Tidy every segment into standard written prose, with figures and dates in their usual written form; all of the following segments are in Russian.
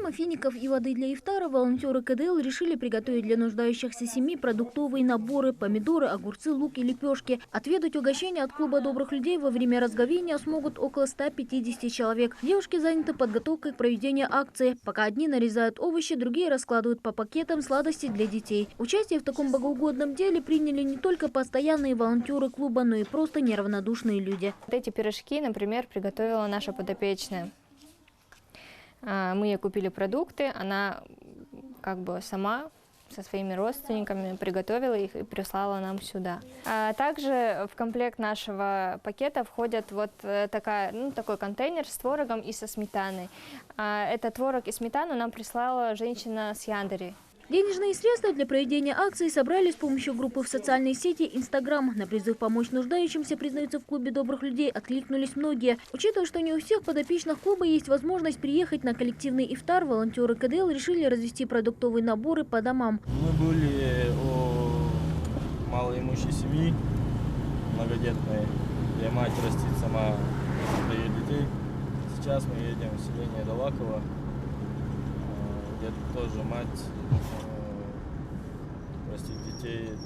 Помимо фиников и воды для ифтара, волонтеры КДЛ решили приготовить для нуждающихся семей продуктовые наборы: помидоры, огурцы, лук и лепешки. Отведать угощения от клуба добрых людей во время разговения смогут около 150 человек. Девушки заняты подготовкой к проведению акции. Пока одни нарезают овощи, другие раскладывают по пакетам сладости для детей. Участие в таком богоугодном деле приняли не только постоянные волонтеры клуба, но и просто неравнодушные люди. Вот эти пирожки, например, приготовила наша подопечная. Мы ей купили продукты, она как бы сама со своими родственниками приготовила их и прислала нам сюда. Также в комплект нашего пакета входит вот такой контейнер с творогом и со сметаной. Этот творог и сметану нам прислала женщина с Яндери. Денежные средства для проведения акции собрали с помощью группы в социальной сети Instagram. На призыв помочь нуждающимся, признаются в клубе добрых людей, откликнулись многие. Учитывая, что не у всех подопечных клуба есть возможность приехать на коллективный ифтар, волонтеры КДЛ решили развести продуктовые наборы по домам. Мы были у малоимущей семьи, многодетной, где мать растит сама 3 детей. Сейчас мы едем в селение Далаково, где тоже мать растит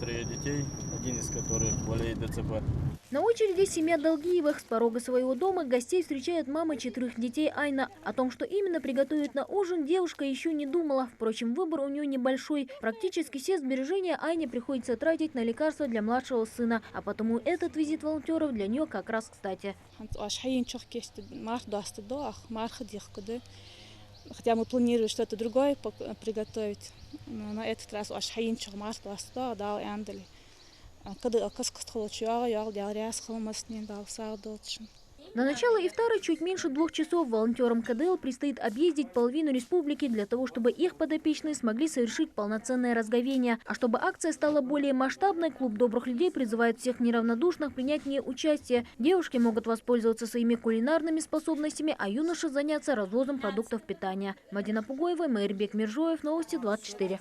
3 детей, один из которых болеет ДЦП. На очереди семья Долгиевых. С порога своего дома гостей встречает мама 4 детей Айна. О том, что именно приготовить на ужин, девушка еще не думала. Впрочем, выбор у нее небольшой. Практически все сбережения Айне приходится тратить на лекарства для младшего сына. А потому этот визит волонтеров для нее как раз кстати. Хотя мы планировали что-то другое приготовить, но на этот раз На начало ифтара чуть меньше 2 часов волонтерам КДЛ предстоит объездить половину республики для того, чтобы их подопечные смогли совершить полноценное разговение. А чтобы акция стала более масштабной, клуб добрых людей призывает всех неравнодушных принять в ней участие. Девушки могут воспользоваться своими кулинарными способностями, а юноши заняться развозом продуктов питания. Мадина Пугоева, Майрбек Миржоев, Новости 24.